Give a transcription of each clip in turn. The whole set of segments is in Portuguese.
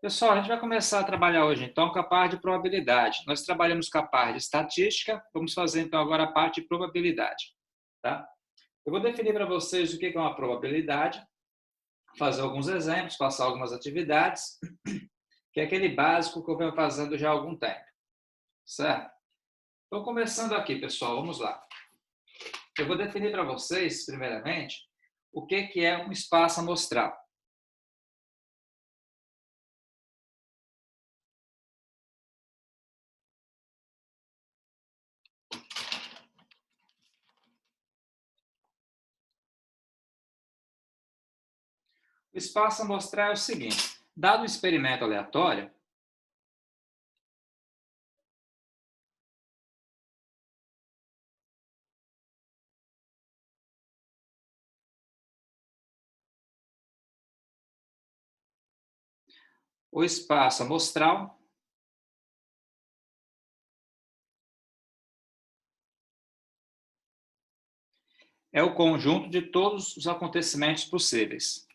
Pessoal, a gente vai começar a trabalhar hoje, então, com a parte de probabilidade. Nós trabalhamos com a parte de estatística, vamos fazer, então, agora a parte de probabilidade. Tá? Eu vou definir para vocês o que é uma probabilidade, fazer alguns exemplos, passar algumas atividades, que é aquele básico que eu venho fazendo já há algum tempo. Certo? Então, começando aqui, pessoal, vamos lá. Eu vou definir para vocês, primeiramente, o que é um espaço amostral. O espaço amostral é o seguinte: dado um experimento aleatório, o espaço amostral é o conjunto de todos os acontecimentos possíveis.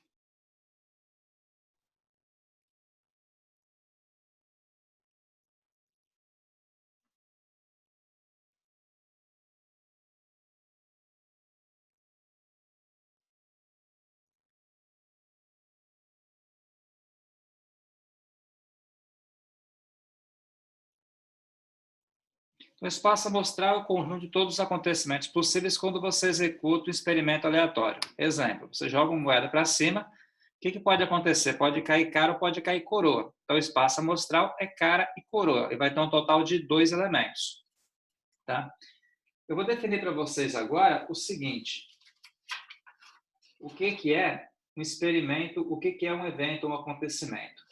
O espaço amostral é o conjunto de todos os acontecimentos possíveis quando você executa um experimento aleatório. Exemplo, você joga uma moeda para cima, o que pode acontecer? Pode cair cara ou pode cair coroa. Então, o espaço amostral é cara e coroa, e vai ter um total de 2 elementos. Tá? Eu vou definir para vocês agora o seguinte: o que é um experimento, o que é um evento, um acontecimento.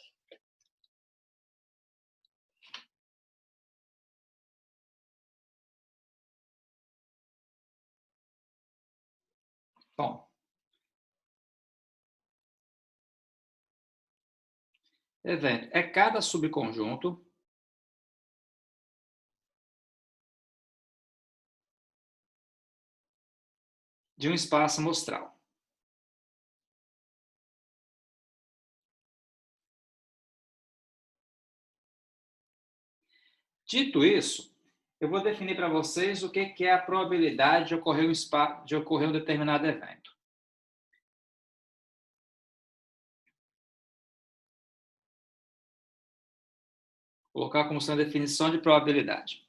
Bom, evento é cada subconjunto de um espaço amostral. Dito isso, eu vou definir para vocês o que é a probabilidade de ocorrer um determinado evento. Vou colocar como sendo a definição de probabilidade.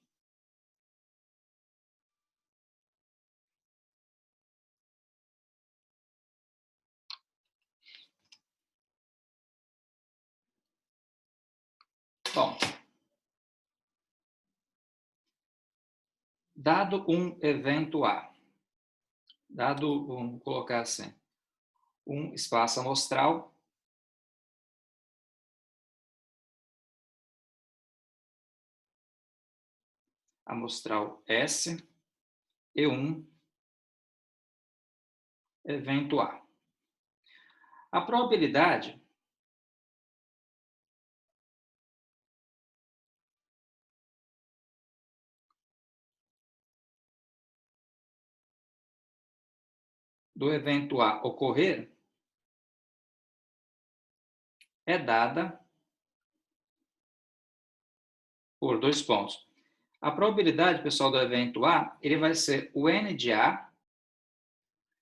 Bom, dado um evento A, vamos colocar assim, um espaço amostral S e um evento A. A probabilidade do evento A ocorrer é dada por 2 pontos. A probabilidade, pessoal, do evento A, ele vai ser o n de A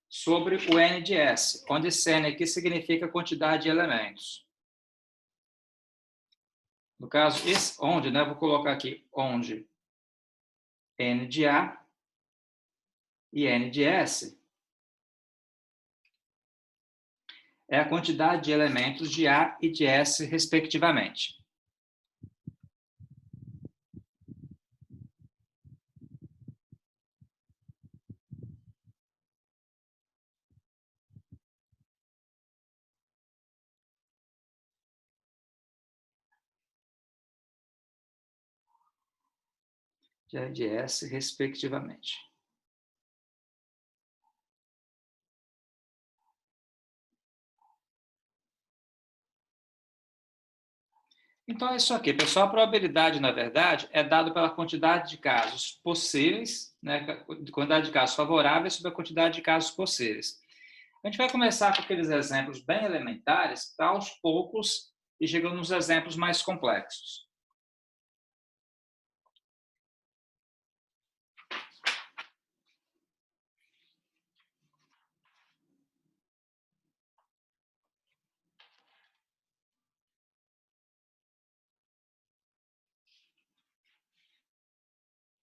sobre o n de S, onde esse n aqui significa quantidade de elementos. No caso, onde, né, vou colocar aqui, onde n de A e n de S é a quantidade de elementos de A e de S, respectivamente. De A e de S, respectivamente. Então, é isso aqui, pessoal. A probabilidade, na verdade, é dada pela quantidade de casos possíveis, né, quantidade de casos favoráveis sobre a quantidade de casos possíveis. A gente vai começar com aqueles exemplos bem elementares, para aos poucos e chegando nos exemplos mais complexos.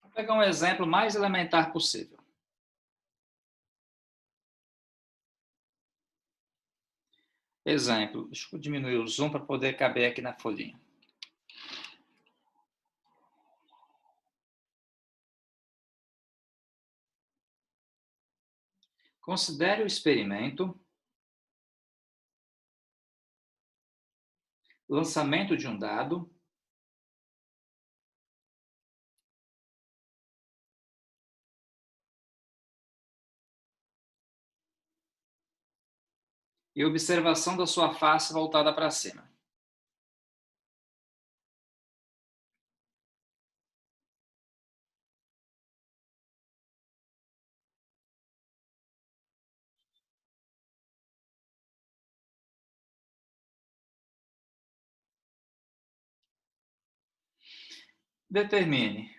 Vou pegar um exemplo mais elementar possível. Exemplo, deixa eu diminuir o zoom para poder caber aqui na folhinha. Considere o experimento, lançamento de um dado, e observação da sua face voltada para cima. Determine.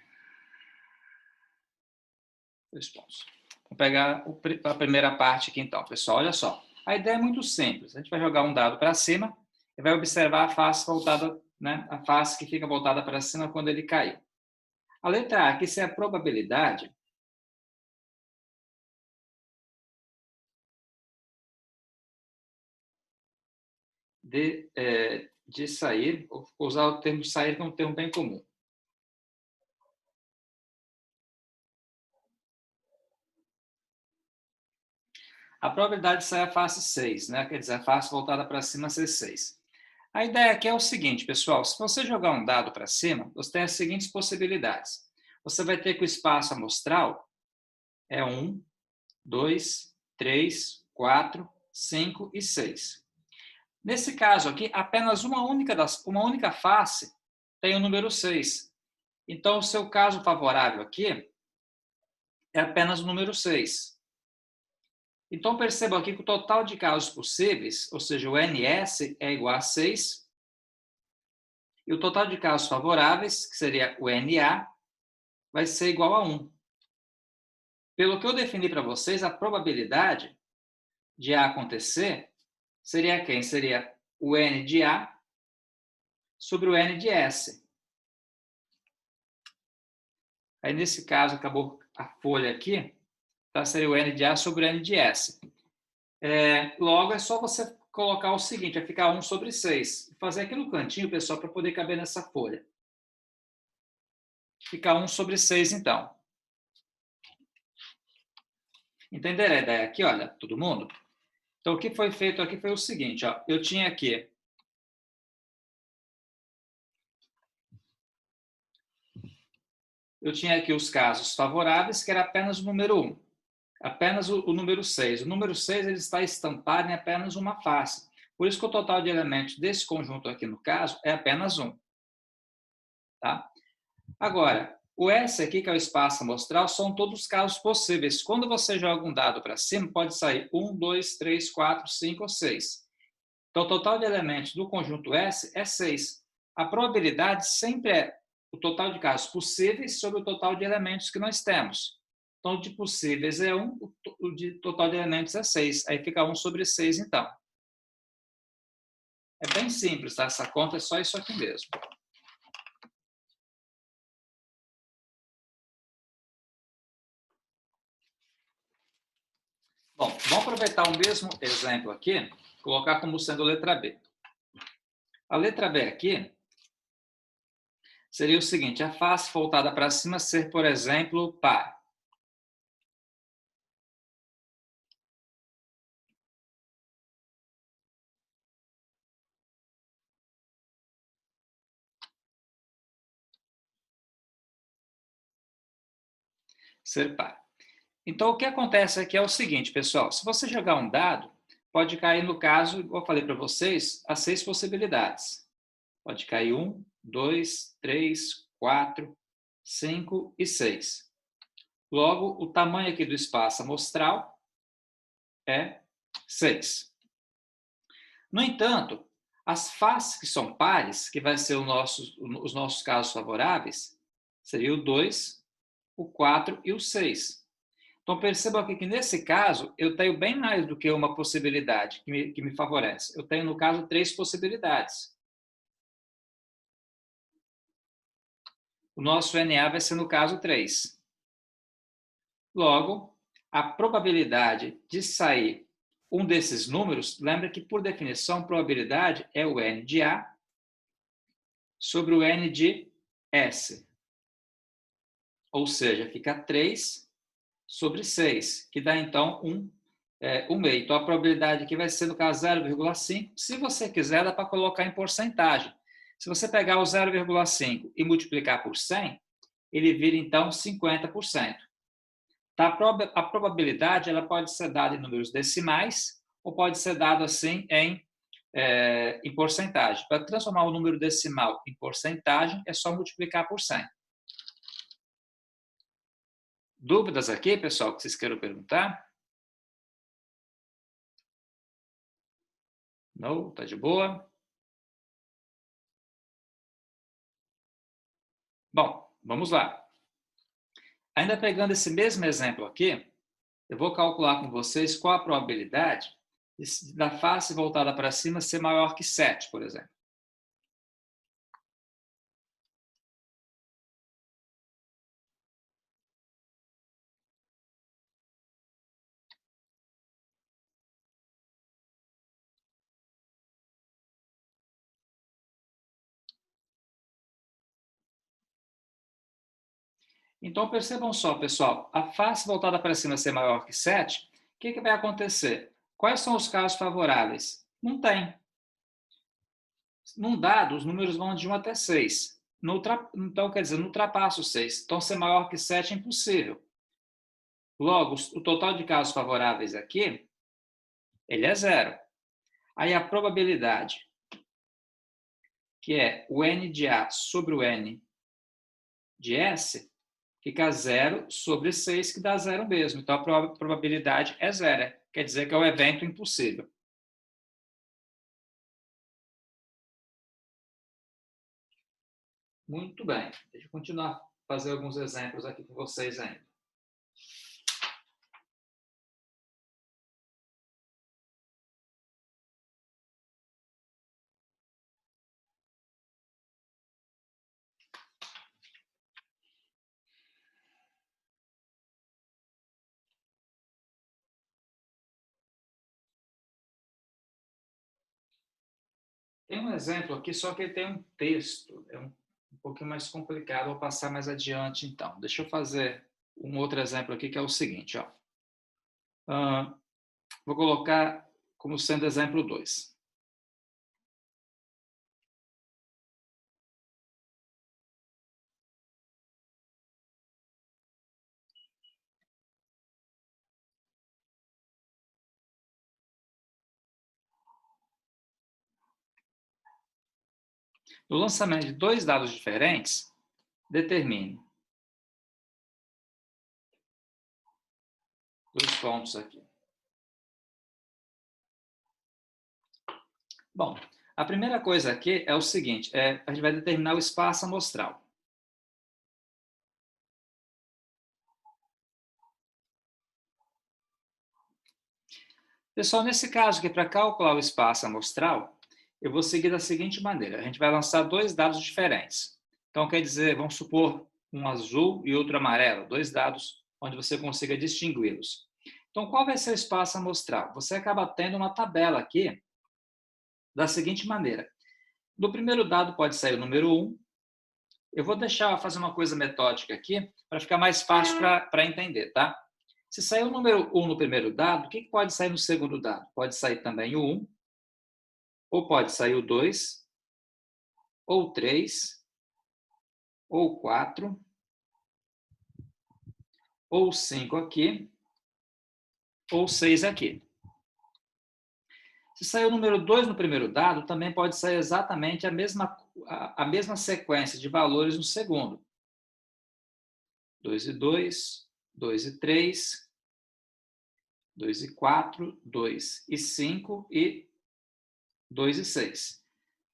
2 pontos. Vou pegar a primeira parte aqui então, pessoal. Olha só. A ideia é muito simples. A gente vai jogar um dado para cima e vai observar a face voltada, né? A face que fica voltada para cima quando ele caiu. A letra A, que isso é a probabilidade de sair, vou usar o termo de sair, que é um termo bem comum. A probabilidade de sair a face 6, né? Quer dizer, a face voltada para cima ser 6. A ideia aqui é o seguinte, pessoal, se você jogar um dado para cima, você tem as seguintes possibilidades. Você vai ter que o espaço amostral é 1, 2, 3, 4, 5 e 6. Nesse caso aqui, apenas uma única face tem o número 6. Então, o seu caso favorável aqui é apenas o número 6. Então, percebam aqui que o total de casos possíveis, ou seja, o NS é igual a 6, e o total de casos favoráveis, que seria o NA, vai ser igual a 1. Pelo que eu defini para vocês, a probabilidade de A acontecer seria quem? Seria o N de A sobre o N de S. Aí, nesse caso, acabou a folha aqui, tá? Seria o N de A sobre o N de S. Logo, é só você colocar o seguinte, vai ficar 1 sobre 6. Vou fazer aqui no cantinho, pessoal, para poder caber nessa folha. Fica 1 sobre 6, então. Entenderam a ideia aqui, olha, todo mundo? Então, o que foi feito aqui foi o seguinte, ó, eu tinha aqui os casos favoráveis, que era apenas o número 1, apenas o número 6. O número 6 ele está estampado em apenas uma face. Por isso que o total de elementos desse conjunto aqui, no caso, é apenas 1. Tá? Agora, o S aqui, que é o espaço amostral, são todos os casos possíveis. Quando você joga um dado para cima, pode sair 1, 2, 3, 4, 5 ou 6. Então, o total de elementos do conjunto S é 6. A probabilidade sempre é o total de casos possíveis sobre o total de elementos que nós temos. Então, o de possíveis é 1, o de total de elementos é 6. Aí fica 1 sobre 6, então. É bem simples, tá? Essa conta é só isso aqui mesmo. Bom, vamos aproveitar o mesmo exemplo aqui, colocar como sendo a letra B. A letra B aqui seria o seguinte, a face voltada para cima ser, por exemplo, par. Ser par. Então, o que acontece aqui é o seguinte, pessoal, se você jogar um dado, pode cair, no caso, igual eu falei para vocês, as 6 possibilidades. Pode cair 1, 2, 3, 4, 5 e 6. Logo, o tamanho aqui do espaço amostral é 6. No entanto, As faces que são pares, que vai ser os nossos casos favoráveis, seria o 2, o 4 e o 6. Então, percebam aqui que, nesse caso, eu tenho bem mais do que uma possibilidade que me favorece. Eu tenho, no caso, 3 possibilidades. O nosso NA vai ser, no caso, 3. Logo, a probabilidade de sair um desses números, lembra que, por definição, probabilidade é o N de A sobre o N de S. Ou seja, fica 3 sobre 6, que dá, então, 1 meio. Então, a probabilidade aqui vai ser, no caso, 0,5. Se você quiser, dá para colocar em porcentagem. Se você pegar o 0,5 e multiplicar por 100, ele vira, então, 50%. Tá? A probabilidade ela pode ser dada em números decimais ou pode ser dada assim em porcentagem. Para transformar o número decimal em porcentagem, é só multiplicar por 100. Dúvidas aqui, pessoal, que vocês queiram perguntar? Não? Tá de boa? Bom, vamos lá. Ainda pegando esse mesmo exemplo aqui, eu vou calcular com vocês qual a probabilidade da face voltada para cima ser maior que 7, por exemplo. Então, percebam só, pessoal, a face voltada para cima ser maior que 7, o que vai acontecer? Quais são os casos favoráveis? Não tem. Num dado, os números vão de 1 até 6. Então, quer dizer, não ultrapassa o 6. Então, ser maior que 7 é impossível. Logo, o total de casos favoráveis aqui, ele é 0. Aí a probabilidade, que é o N de A sobre o N de S, fica 0 sobre 6, que dá 0 mesmo. Então, a probabilidade é 0. Quer dizer que é um evento impossível. Muito bem. Deixa eu continuar a fazer alguns exemplos aqui com vocês ainda. Tem um exemplo aqui, só que ele tem um texto. É um pouquinho mais complicado. Vou passar mais adiante, então. Deixa eu fazer um outro exemplo aqui, que é o seguinte. Ó. Vou colocar como sendo exemplo 2. No lançamento de 2 dados diferentes, determine 2 pontos aqui. Bom, a primeira coisa aqui é o seguinte, a gente vai determinar o espaço amostral. Pessoal, nesse caso aqui, para calcular o espaço amostral, eu vou seguir da seguinte maneira. A gente vai lançar 2 dados diferentes. Então, quer dizer, vamos supor um azul e outro amarelo, 2 dados onde você consiga distingui-los. Então, qual vai ser o espaço amostral? Você acaba tendo uma tabela aqui da seguinte maneira. Do primeiro dado pode sair o número 1. Eu vou deixar fazer uma coisa metódica aqui para ficar mais fácil para entender, tá? Se sair o número 1 no primeiro dado, o que pode sair no segundo dado? Pode sair também o 1, ou pode sair o 2, ou 3, ou 4, ou 5 aqui, ou 6 aqui. Se sair o número 2 no primeiro dado, também pode sair exatamente a mesma sequência de valores no segundo. 2 e 2, 2 e 3, 2 e 4, 2 e 5 e 2 e 6.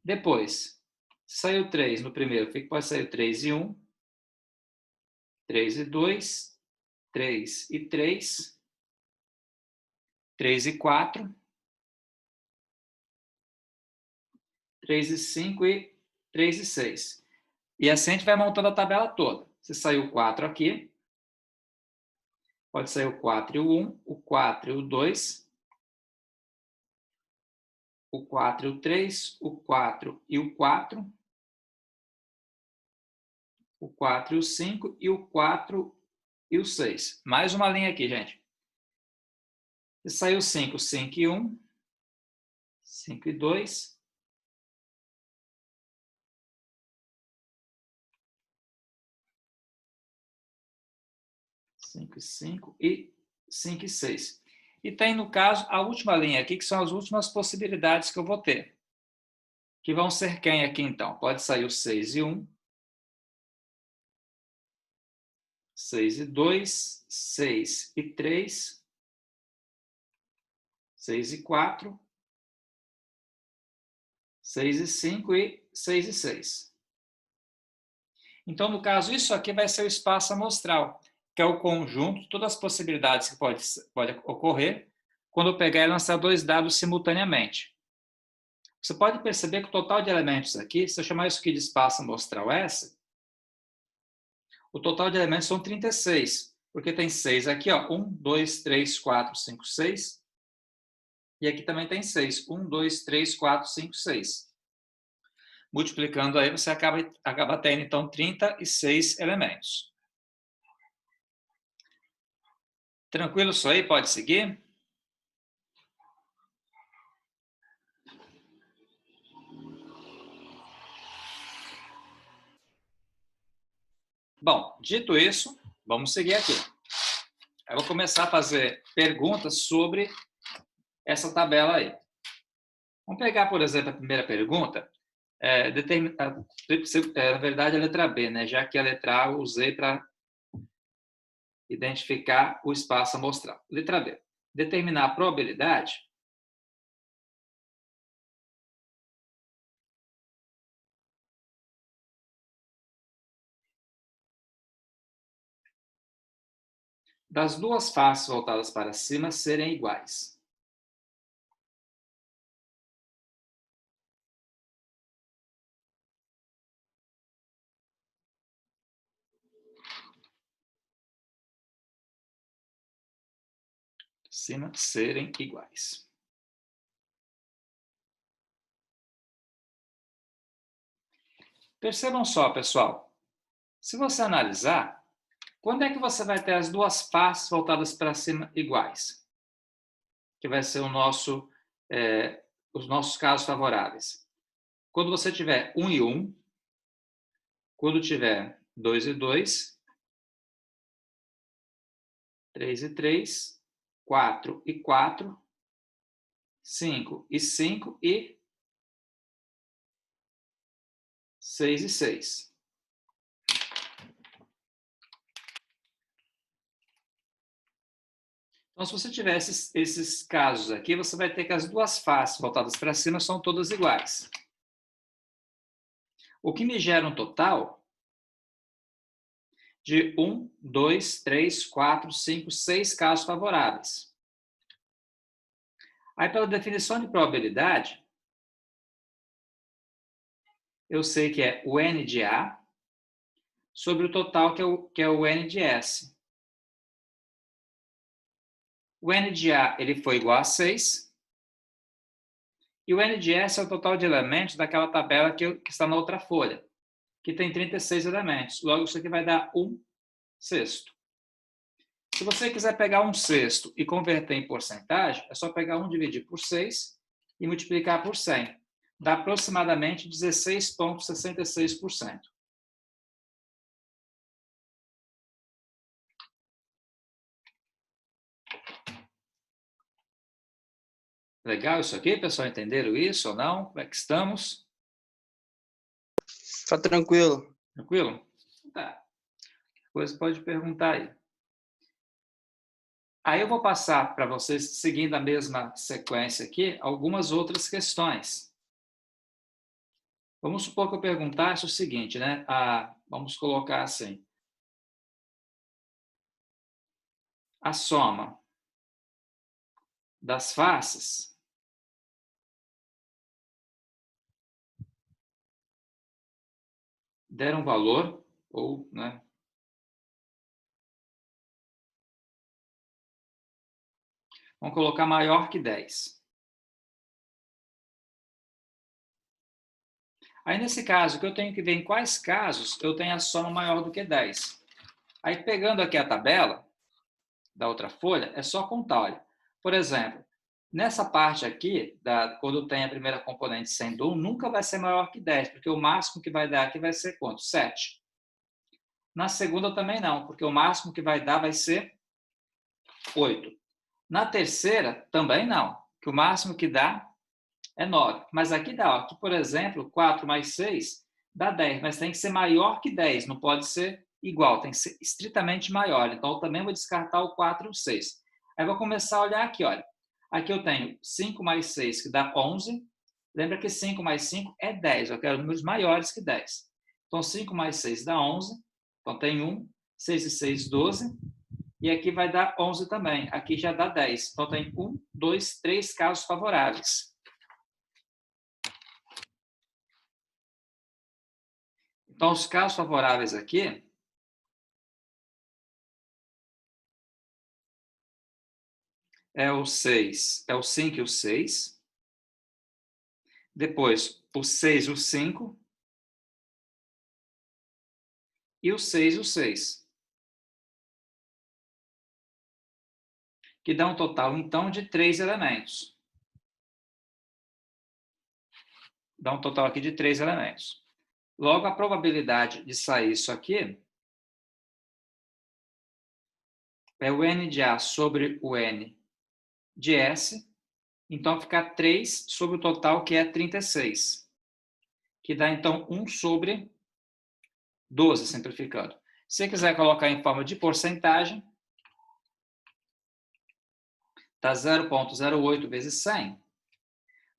Depois, saiu 3 no primeiro, pode sair 3 e 1, 3 e 2, 3 e 3, 3 e 4, 3 e 5 e 3 e 6. E assim a gente vai montando a tabela toda. Se saiu 4 aqui, pode sair o 4 e o 1, o 4 e o 2, o 4 e o 3, o 4 e o 4, o 4 e o 5 e o 4 e o 6. Mais uma linha aqui, gente. Se saiu 5, 5 e 1, 5 e 2, 5 e 5 e 5 e 6. E tem, no caso, a última linha aqui, que são as últimas possibilidades que eu vou ter. Que vão ser quem aqui, então? Pode sair o 6 e 1, 6 e 2, 6 e 3, 6 e 4, 6 e 5 e 6 e 6. Então, no caso, isso aqui vai ser o espaço amostral, que é o conjunto de todas as possibilidades que pode ocorrer quando eu pegar e lançar dois dados simultaneamente. Você pode perceber que o total de elementos aqui, se eu chamar isso aqui de espaço amostral S, o total de elementos são 36, porque tem 6 aqui, ó, 1, 2, 3, 4, 5, 6. E aqui também tem 6, 1, 2, 3, 4, 5, 6. Multiplicando aí, você acaba tendo, então, 36 elementos. Tranquilo isso aí? Pode seguir? Bom, dito isso, vamos seguir aqui. Eu vou começar a fazer perguntas sobre essa tabela aí. Vamos pegar, por exemplo, a primeira pergunta. Na verdade, a letra B, né? Já que a letra A eu usei para identificar o espaço amostral. Letra B. Determinar a probabilidade das duas faces voltadas para cima serem iguais. Cima serem iguais. Percebam só, pessoal. Se você analisar, quando é que você vai ter as duas faces voltadas para cima iguais? Que vai ser os nossos casos favoráveis. Quando você tiver 1 e 1, quando tiver 2 e 2, 3 e 3, 4 e 4, 5 e 5 e 6 e 6. Então, se você tiver esses casos aqui, você vai ter que as duas faces voltadas para cima são todas iguais. O que me gera um total de 1, 2, 3, 4, 5, 6 casos favoráveis. Aí, pela definição de probabilidade, eu sei que é o N de A sobre o total, que é o N de S. O N de A ele foi igual a 6. E o N de S é o total de elementos daquela tabela que está na outra folha, que tem 36 elementos. Logo, isso aqui vai dar 1 sexto. Se você quiser pegar 1 sexto e converter em porcentagem, é só pegar 1 dividir por 6 e multiplicar por 100. Dá aproximadamente 16,66%. Legal isso aqui, pessoal? Entenderam isso ou não? Como é que estamos? Tá tranquilo. Tranquilo? Tá. Coisa pode perguntar aí. Aí eu vou passar para vocês, seguindo a mesma sequência aqui, algumas outras questões. Vamos supor que eu perguntasse o seguinte, né? Vamos colocar assim. A soma das faces der um valor, ou, né? Vamos colocar maior que 10. Aí, nesse caso, que eu tenho que ver em quais casos eu tenho a soma maior do que 10. Aí, pegando aqui a tabela da outra folha, é só contar, olha. Por exemplo, nessa parte aqui, quando tem a primeira componente sendo 1, nunca vai ser maior que 10, porque o máximo que vai dar aqui vai ser quanto? 7. Na segunda também não, porque o máximo que vai dar vai ser 8. Na terceira, também não, que o máximo que dá é 9. Mas aqui dá, ó, aqui, por exemplo, 4 mais 6 dá 10, mas tem que ser maior que 10, não pode ser igual, tem que ser estritamente maior. Então, eu também vou descartar o 4 e o 6. Aí, eu vou começar a olhar aqui, olha. Aqui eu tenho 5 mais 6, que dá 11. Lembra que 5 mais 5 é 10, eu quero números maiores que 10. Então, 5 mais 6 dá 11. Então, tem 1, 6 e 6, 12. E aqui vai dar 11 também. Aqui já dá 10. Então, tem 1, 2, 3 casos favoráveis. Então, os casos favoráveis aqui é o 6, é o 5 e o 6. Depois, o 6 e o 5. E o 6 e o 6. Que dá um total, então, de 3 elementos. Dá um total aqui de 3 elementos. Logo, a probabilidade de sair isso aqui é o n de A sobre o n de S. Então, fica 3 sobre o total, que é 36. Que dá, então, 1 sobre 12, simplificando. Se você quiser colocar em forma de porcentagem, dá 0,08 vezes 100.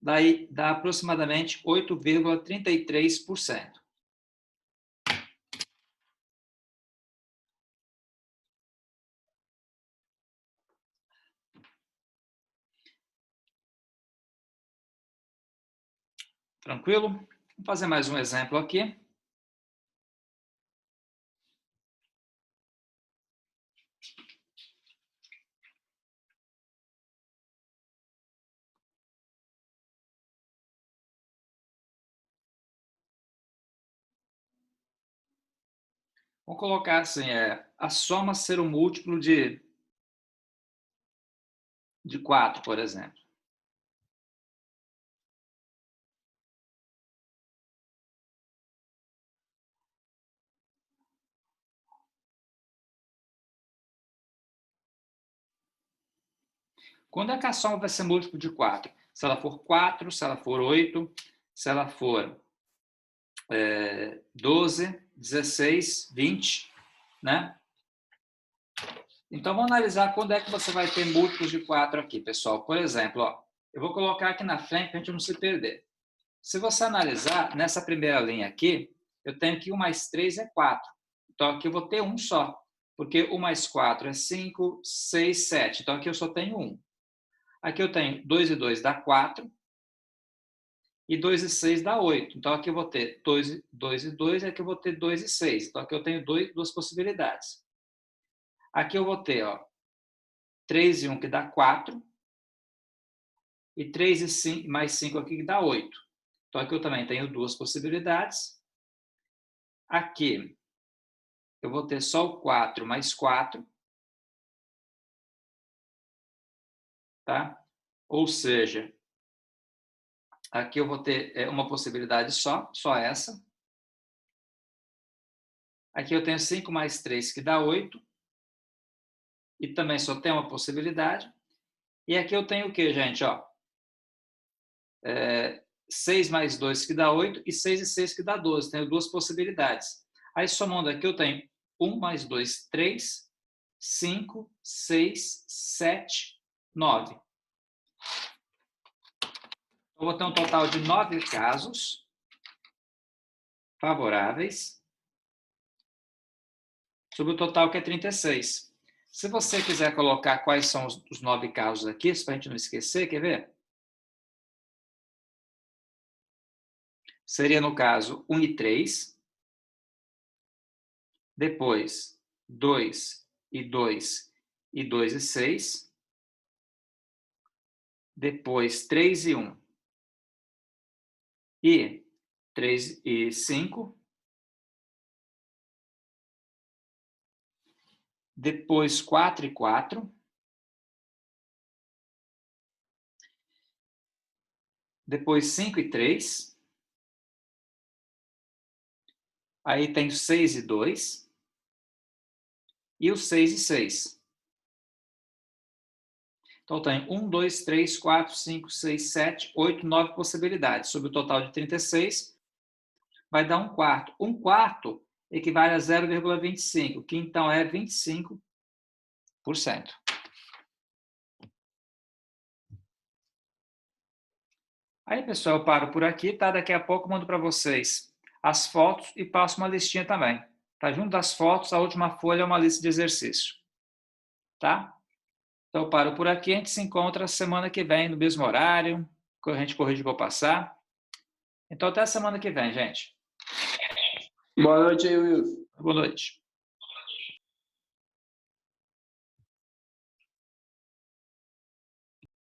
Daí dá aproximadamente 8,33%. Tranquilo? Vamos fazer mais um exemplo aqui. Vamos colocar assim, a soma ser um múltiplo de 4, por exemplo. Quando é que a soma vai ser múltiplo de 4? Se ela for 4, se ela for 8, se ela for 12, 16, 20, né? Então, vamos analisar quando é que você vai ter múltiplos de 4 aqui, pessoal. Por exemplo, ó, eu vou colocar aqui na frente para a gente não se perder. Se você analisar, nessa primeira linha aqui, eu tenho que 1 mais 3 é 4. Então, aqui eu vou ter 1 só, porque 1 mais 4 é 5, 6, 7. Então, aqui eu só tenho 1. Aqui eu tenho 2 e 2 dá 4, e 2 e 6 dá 8. Então, aqui eu vou ter 2 e 2, e aqui eu vou ter 2 e 6. Então, aqui eu tenho duas possibilidades. Aqui eu vou ter 3 e 1, que dá 4, e 3 e 5, mais 5 aqui, que dá 8. Então, aqui eu também tenho duas possibilidades. Aqui eu vou ter só o 4 mais 4. Tá? Ou seja, aqui eu vou ter uma possibilidade só essa. Aqui eu tenho 5 mais 3, que dá 8. E também só tem uma possibilidade. E aqui eu tenho o quê, gente? 6 mais 2, que dá 8, e 6 e 6, que dá 12. Tenho duas possibilidades. Aí, somando aqui, eu tenho 1 mais 2, 3, 5, 6, 7, 9. Eu vou ter um total de 9 casos favoráveis sobre o total, que é 36. Se você quiser colocar quais são os 9 casos aqui, para a gente não esquecer, quer ver? Seria, no caso, 1 e 3. Depois, 2 e 2 e 2 e 6. Depois, 3 e 1. E 3 e 5. Depois, 4 e 4. Depois, 5 e 3. Aí tem o 6 e 2. E o 6 e 6. Então, tem 1, 2, 3, 4, 5, 6, 7, 8, 9 possibilidades. Sobre o total de 36, vai dar 1/4. 1/4 equivale a 0,25, que então é 25%. Aí, pessoal, eu paro por aqui, tá? Daqui a pouco eu mando para vocês as fotos e passo uma listinha também. Tá? Junto das fotos, a última folha é uma lista de exercício. Tá? Então, eu paro por aqui, a gente se encontra semana que vem, no mesmo horário, que a gente corrige para passar. Então, até semana que vem, gente. Boa noite aí, Wilson. Boa noite.